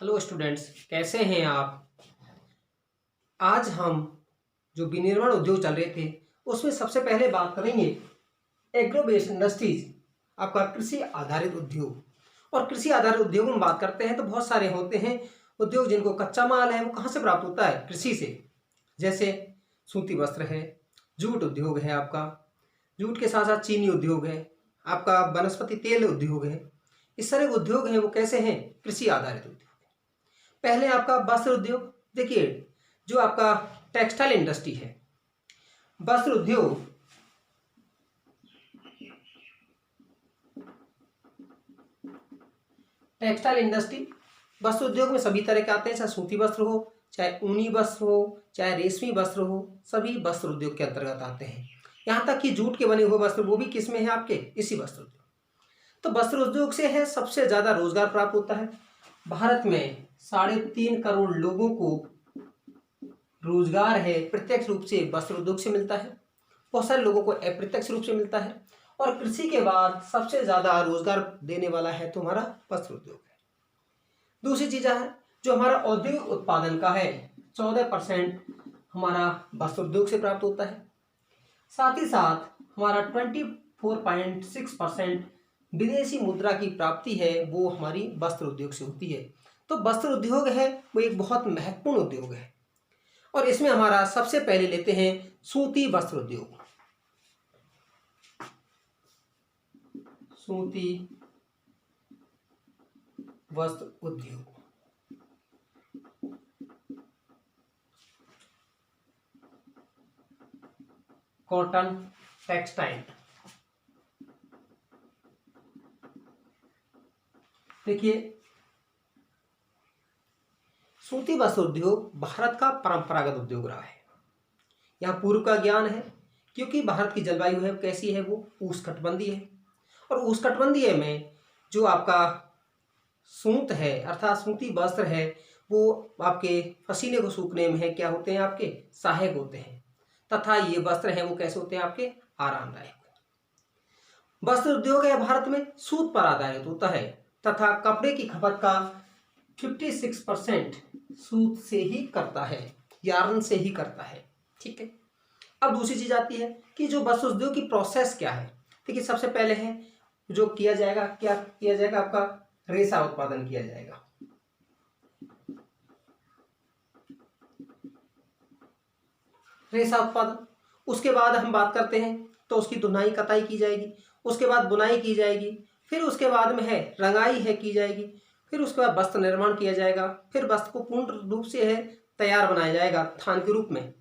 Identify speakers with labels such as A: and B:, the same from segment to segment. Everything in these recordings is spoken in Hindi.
A: हेलो स्टूडेंट्स, कैसे हैं आप। आज हम जो विनिर्माण उद्योग चल रहे थे उसमें सबसे पहले बात करेंगे एग्रो बेस्ड इंडस्ट्रीज, आपका कृषि आधारित उद्योग। और कृषि आधारित उद्योग में बात करते हैं तो बहुत सारे होते हैं उद्योग जिनको कच्चा माल है वो कहाँ से प्राप्त होता है, कृषि से। जैसे सूती वस्त्र है, जूट उद्योग है, आपका जूट के साथ साथ चीनी उद्योग है, आपका वनस्पति तेल उद्योग है। इस तरह के उद्योग हैं वो कैसे हैं, कृषि आधारित उद्योग। पहले आपका वस्त्र उद्योग देखिए, जो आपका टेक्सटाइल इंडस्ट्री है, वस्त्र उद्योग टेक्सटाइल इंडस्ट्री वस्त्र उद्योग में सभी तरह के आते हैं, चाहे सूती वस्त्र हो, चाहे ऊनी वस्त्र हो, चाहे रेशमी वस्त्र हो, सभी वस्त्र उद्योग के अंतर्गत आते हैं। यहाँ तक कि जूट के बने हुए वस्त्र वो भी किस में है, आपके इसी वस्त्र उद्योग। तो वस्त्र उद्योग से है सबसे ज्यादा रोजगार प्राप्त होता है। भारत में 3.5 करोड़ लोगों को रोजगार है, प्रत्यक्ष रूप से वस्त्र उद्योग से मिलता है, बहुत सारे लोगों को अप्रत्यक्ष रूप से मिलता है। और कृषि के बाद सबसे ज्यादा रोजगार देने वाला है तो हमारा वस्त्र उद्योग है। दूसरी चीज है जो हमारा औद्योगिक उत्पादन का है, 14% हमारा वस्त्र उद्योग से प्राप्त होता है। साथ ही साथ हमारा 24.6% विदेशी मुद्रा की प्राप्ति है वो हमारी वस्त्र उद्योग से होती है। तो वस्त्र उद्योग है वो एक बहुत महत्वपूर्ण उद्योग है। और इसमें हमारा सबसे पहले लेते हैं सूती वस्त्र उद्योग। सूती वस्त्र उद्योग, कॉटन टेक्सटाइल। देखिए, सूती वस्त्र उद्योग भारत का परंपरागत उद्योग रहा है। यहाँ पूर्व का ज्ञान है क्योंकि भारत की जलवायु है कैसी है, वो उष्णकटिबंधीय है। और उष्णकटिबंधीय में जो आपका सूत है अर्थात सूती वस्त्र है वो आपके पसीने को सूखने में है क्या होते हैं, आपके सहायक होते हैं। तथा ये वस्त्र हैं वो कैसे होते हैं, आपके आरामदायक। वस्त्र उद्योग है भारत में सूत पर आधारित होता है तथा कपड़े की खपत का 56% सूत से ही करता है, यार्न से ही करता है। ठीक है। अब दूसरी चीज आती है कि जो वस्त्र उद्योग की प्रोसेस क्या है। देखिए, सबसे पहले है जो किया जाएगा, क्या किया जाएगा, आपका रेशा उत्पादन किया जाएगा। रेशा उत्पादन, उसके बाद हम बात करते हैं तो उसकी धुनाई कताई की जाएगी, उसके बाद बुनाई की जाएगी, फिर उसके बाद में है रंगाई है की जाएगी, फिर उसके बाद वस्त्र निर्माण किया जाएगा, फिर वस्त्र को पूर्ण रूप से है तैयार बनाया जाएगा थान के रूप में,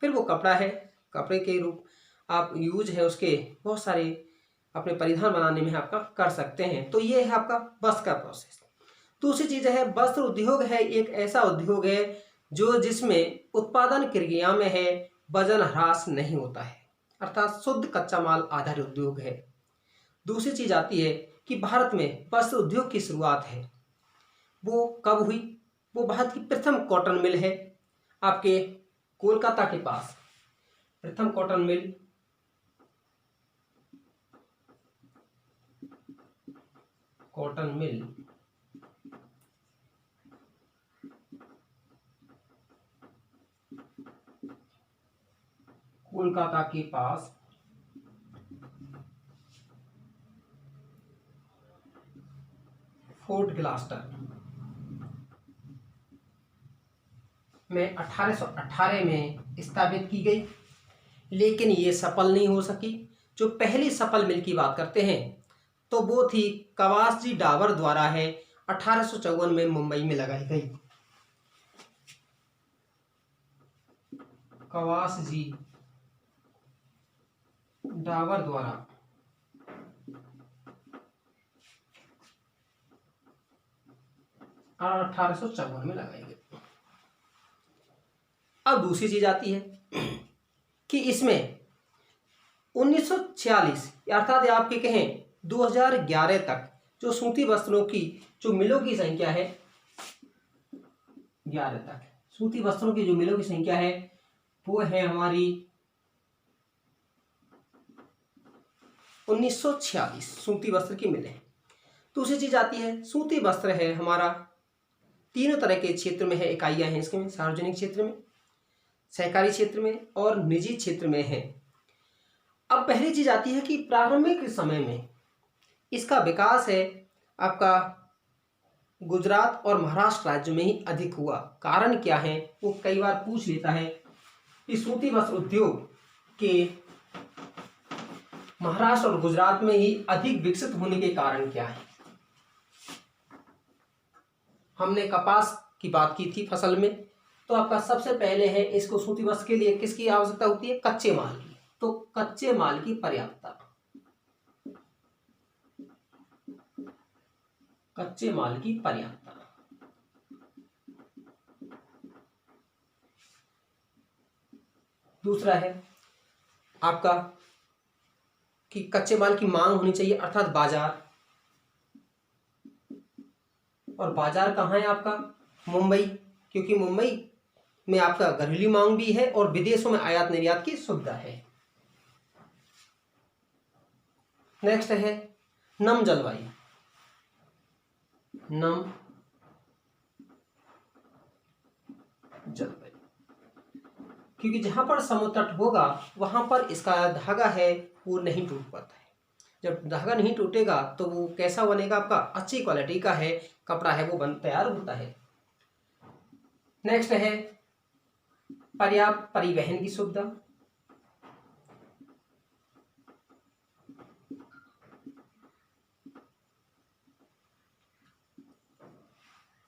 A: फिर वो कपड़ा है, कपड़े के रूप आप यूज है उसके बहुत सारे अपने परिधान बनाने में आपका कर सकते हैं। तो ये है आपका वस्त्र का प्रोसेस। दूसरी चीज है वस्त्र उद्योग है एक ऐसा उद्योग है जो जिसमें उत्पादन क्रिया में है वजन ह्रास नहीं होता है, अर्थात शुद्ध कच्चा माल आधारित उद्योग है। दूसरी चीज आती है कि भारत में वस्त्र उद्योग की शुरुआत है वो कब हुई, वो भारत की प्रथम कॉटन मिल है आपके कोलकाता के पास। प्रथम कॉटन मिल कोलकाता के पास फोर्ट ग्लास्टर में 1818 में स्थापित की गई, लेकिन ये सफल नहीं हो सकी। जो पहली सफल मिल की बात करते हैं तो वो थी कवासजी डाबर द्वारा है 1854 में मुंबई में लगाई गई। कवासजी डाबर द्वारा 1854 में लगाई गई। अब दूसरी चीज आती है कि इसमें 1946 अर्थात आपके कहें 2011 तक जो सूती वस्त्रों की जो मिलों की संख्या है, 11 तक सूती वस्त्रों की जो मिलों की संख्या है वो है हमारी 1946 सूती वस्त्र की मिलें। दूसरी चीज आती है सूती वस्त्र है हमारा तीनों तरह के क्षेत्र में है, इकाइयाँ हैं इसके में, सार्वजनिक क्षेत्र में, सहकारी क्षेत्र में और निजी क्षेत्र में है। अब पहली चीज आती है कि प्रारंभिक समय में इसका विकास है आपका गुजरात और महाराष्ट्र राज्य में ही अधिक हुआ। कारण क्या है वो कई बार पूछ लेता है। इस सूती वस्त्र उद्योग के महाराष्ट्र और गुजरात में ही अधिक विकसित होने के कारण क्या है। हमने कपास की बात की थी फसल में, तो आपका सबसे पहले है इसको सूती वस्त्र के लिए किसकी आवश्यकता होती है, कच्चे माल की। तो कच्चे माल की पर्याप्तता, कच्चे माल की पर्याप्तता। दूसरा है आपका कि कच्चे माल की मांग होनी चाहिए, अर्थात बाजार। और बाजार कहाँ है आपका, मुंबई, क्योंकि मुंबई में आपका घरेलू मांग भी है और विदेशों में आयात निर्यात की सुविधा है। नेक्स्ट है नम जलवायु, नम जलवायु, क्योंकि जहां पर समुद्र तट होगा वहां पर इसका धागा है वो नहीं टूट पाता है। जब धागा नहीं टूटेगा तो वो कैसा बनेगा, आपका अच्छी क्वालिटी का है कपड़ा है वो बन तैयार होता है। नेक्स्ट है पर्याप्त परिवहन की सुविधा।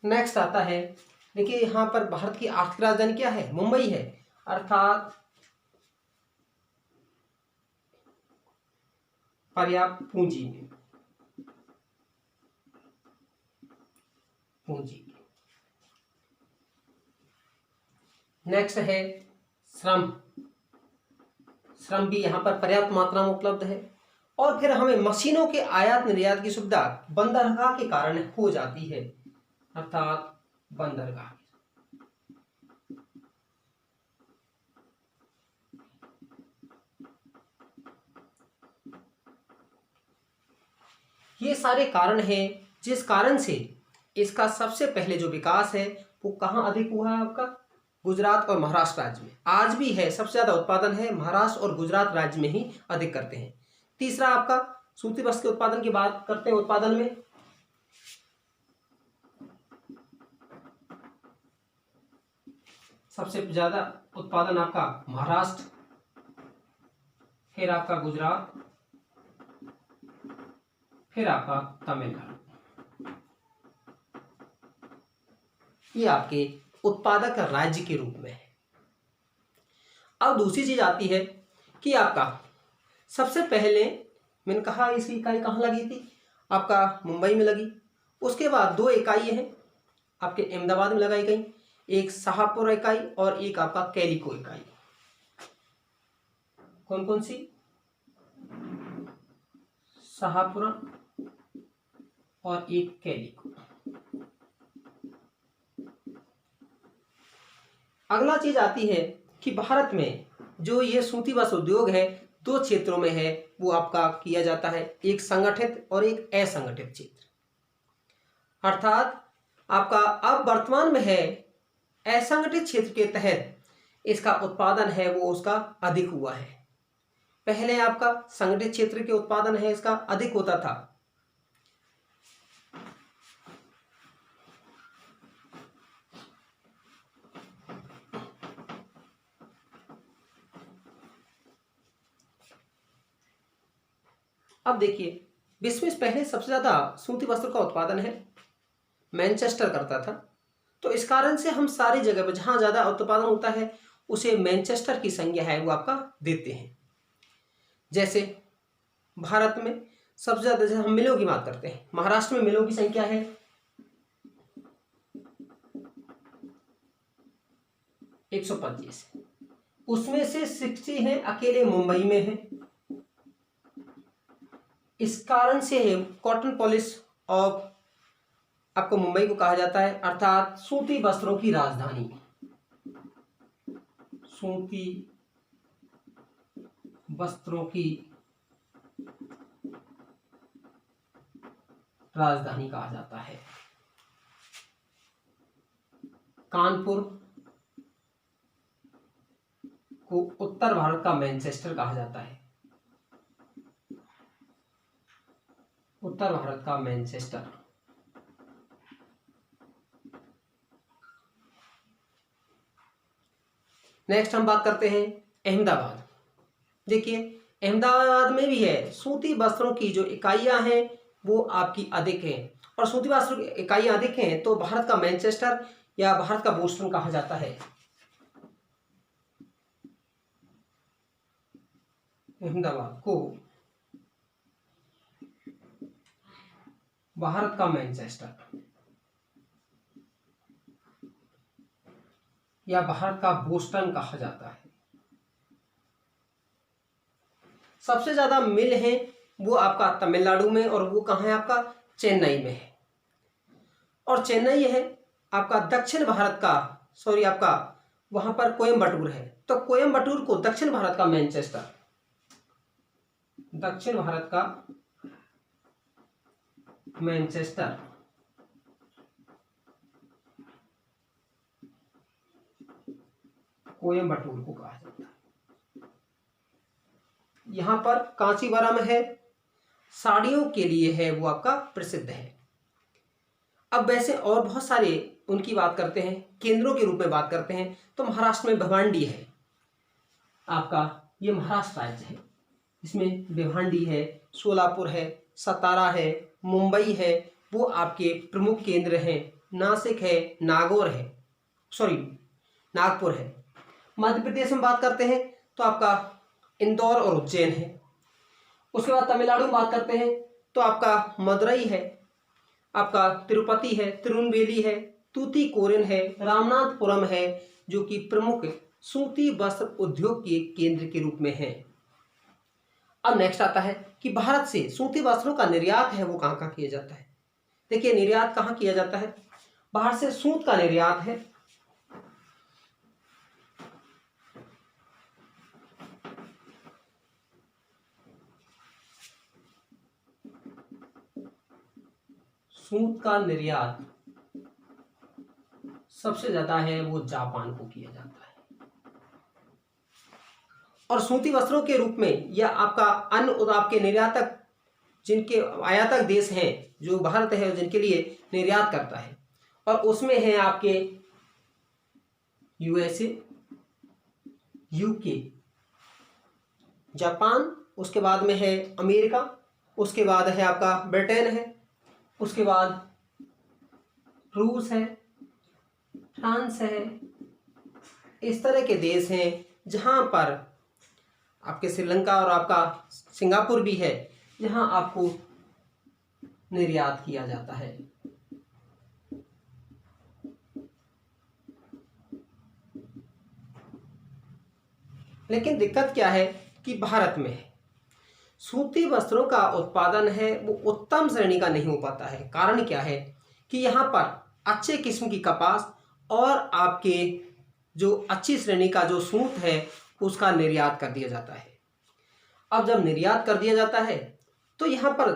A: नेक्स्ट आता है, देखिए यहां पर भारत की आर्थिक राजधानी क्या है, मुंबई है, अर्थात पर्याप्त पूंजी, पूंजी। नेक्स्ट है श्रम, श्रम भी यहाँ पर पर्याप्त मात्रा में उपलब्ध है। और फिर हमें मशीनों के आयात निर्यात की सुविधा बंदरगाह के कारण हो जाती है, अर्थात बंदरगाह। ये सारे कारण हैं जिस कारण से इसका सबसे पहले जो विकास है वो कहाँ अधिक हुआ है, आपका गुजरात और महाराष्ट्र राज्य में। आज भी है, सबसे ज्यादा उत्पादन है महाराष्ट्र और गुजरात राज्य में ही अधिक करते हैं। तीसरा आपका सूती वस्त्र के उत्पादन की बात करते हैं। उत्पादन में सबसे ज्यादा उत्पादन आपका महाराष्ट्र, फिर आपका गुजरात, फिर आपका तमिलनाडु। ये आपके उत्पादक राज्य के रूप में है। अब दूसरी चीज आती है कि आपका सबसे पहले मैंने कहा इसकी इकाई कहाँ लगी थी, आपका मुंबई में लगी। उसके बाद दो इकाई हैं आपके अहमदाबाद में लगाई गई, एक शाहपुर इकाई और एक आपका कैलिको इकाई। कौन कौन सी, शाहपुरा और एक कैलिको। अगला चीज आती है कि भारत में जो ये सूती वस्त्र उद्योग है दो क्षेत्रों में है वो आपका किया जाता है, एक संगठित और एक असंगठित क्षेत्र। अर्थात आपका अब वर्तमान में है असंगठित क्षेत्र के तहत इसका उत्पादन है वो उसका अधिक हुआ है। पहले आपका संगठित क्षेत्र के उत्पादन है इसका अधिक होता था। अब देखिए विश्व में पहले सबसे ज्यादा सूती वस्त्र का उत्पादन है मैनचेस्टर करता था। तो इस कारण से हम सारी जगह पर जहां ज्यादा उत्पादन होता है उसे मैनचेस्टर की संज्ञा है वो आपका देते हैं। जैसे भारत में सबसे ज्यादा, जैसे हम मिलों की बात करते हैं, महाराष्ट्र में मिलों की संख्या है 125, उसमें से 60 हैं अकेले मुंबई में है। इस कारण से कॉटन पॉलिश ऑफ आपको मुंबई को कहा जाता है, अर्थात सूती वस्त्रों की राजधानी, सूती वस्त्रों की राजधानी कहा जाता है। कानपुर को उत्तर भारत का मैनचेस्टर कहा जाता है। उत्तर भारत का मैनचेस्टर। नेक्स्ट हम बात करते हैं अहमदाबाद। देखिए अहमदाबाद में भी है, सूती वस्त्रों की जो इकाइयां हैं वो आपकी अधिक हैं, और सूती वस्त्रों की इकाइयां अधिक हैं तो भारत का मैनचेस्टर या भारत का बोस्टन कहा जाता है। अहमदाबाद को भारत का मैनचेस्टर या भारत का बोस्टन कहा जाता है। सबसे ज्यादा मिल है वो आपका तमिलनाडु में, और वो कहाँ है आपका चेन्नई में है। और चेन्नई है आपका दक्षिण भारत का, सॉरी आपका वहां पर कोयम्बटूर है, तो कोयम्बटूर को दक्षिण भारत का मैनचेस्टर, दक्षिण भारत का मैनचेस्टर कोयम्बटूर को कहा जाता है। यहां पर कांचीवरम है, साड़ियों के लिए है, वो आपका प्रसिद्ध है। अब वैसे और बहुत सारे उनकी बात करते हैं, केंद्रों के रूप में बात करते हैं, तो महाराष्ट्र में भिवांडी है आपका, ये महाराष्ट्र राज्य है, इसमें भिवांडी है, सोलापुर है, सतारा है, मुंबई है, वो आपके प्रमुख केंद्र हैं। नासिक है, नागौर है, सॉरी नागपुर है। मध्य प्रदेश में बात करते हैं तो आपका इंदौर और उज्जैन है। उसके बाद तमिलनाडु में बात करते हैं तो आपका मदुरई है, आपका तिरुपति है, तिरुनेलवेली है, तूतीकोरिन है, रामनाथपुरम है, जो कि प्रमुख सूती वस्त्र उद्योग के केंद्र के रूप में है। अब नेक्स्ट आता है कि भारत से सूती वस्त्रों का निर्यात है वो कहाँ कहाँ किया जाता है। देखिए निर्यात कहाँ किया जाता है, बाहर से सूत का निर्यात है सूत का निर्यात सबसे ज्यादा है वो जापान को किया जाता है। और सूती वस्त्रों के रूप में या आपका अन्य आपके निर्यातक जिनके आयातक देश हैं जो भारत है जिनके लिए निर्यात करता है, और उसमें है आपके यूएसए, यूके, जापान, उसके बाद में है अमेरिका, उसके बाद है आपका ब्रिटेन है, उसके बाद रूस है, फ्रांस है। इस तरह के देश हैं जहां पर आपके श्रीलंका और आपका सिंगापुर भी है जहां आपको निर्यात किया जाता है। लेकिन दिक्कत क्या है कि भारत में सूती वस्त्रों का उत्पादन है वो उत्तम श्रेणी का नहीं हो पाता है। कारण क्या है कि यहाँ पर अच्छे किस्म की कपास और आपके जो अच्छी श्रेणी का जो सूत है उसका निर्यात कर दिया जाता है। अब जब निर्यात कर दिया जाता है तो यहाँ पर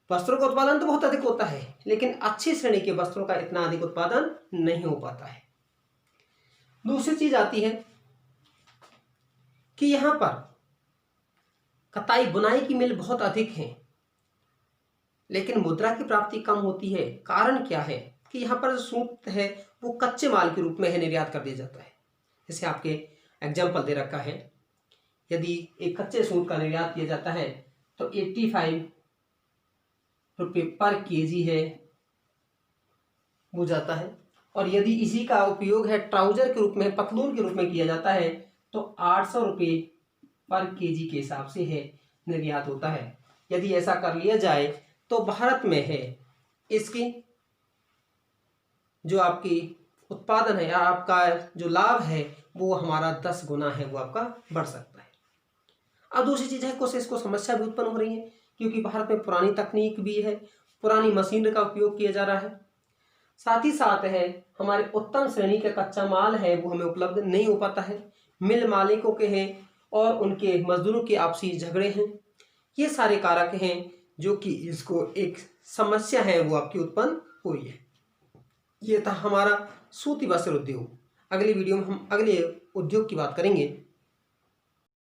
A: वस्त्रों का उत्पादन तो बहुत अधिक होता है, लेकिन अच्छी श्रेणी के वस्त्रों का इतना अधिक उत्पादन नहीं हो पाता है। दूसरी चीज आती है कि यहाँ पर कताई बुनाई की मिल बहुत अधिक हैं, लेकिन मुद्रा की प्राप्ति कम होती है। कारण क्या है कि यहाँ पर जो सूत है वो कच्चे माल के रूप में है निर्यात कर दिया जाता है। जैसे आपके एग्जाम्पल दे रखा है, यदि एक कच्चे सूत का निर्यात किया जाता है तो 85 रुपये पर केजी है वो जाता है, और यदि इसी का उपयोग है ट्राउजर के रूप में, पतलून के रूप में किया जाता है तो 800 रुपये पर केजी के हिसाब से है निर्यात होता है। यदि ऐसा कर लिया जाए तो भारत में है इसकी जो आपकी उत्पादन है या आपका जो लाभ है वो हमारा 10 गुना है वो आपका बढ़ सकता है। अब दूसरी चीज़ है कुछ इसको समस्या भी उत्पन्न हो रही है क्योंकि भारत में पुरानी तकनीक भी है, पुरानी मशीनरी का उपयोग किया जा रहा है, साथ ही साथ है हमारे उत्तम श्रेणी का कच्चा माल है वो हमें उपलब्ध नहीं हो पाता है, मिल मालिकों के हैं और उनके मजदूरों के आपसी झगड़े हैं। ये सारे कारक हैं जो कि इसको एक समस्या है वो आपकी उत्पन्न हुई है। ये था हमारा सूती वस्त्र उद्योग। अगली वीडियो में हम अगले उद्योग की बात करेंगे।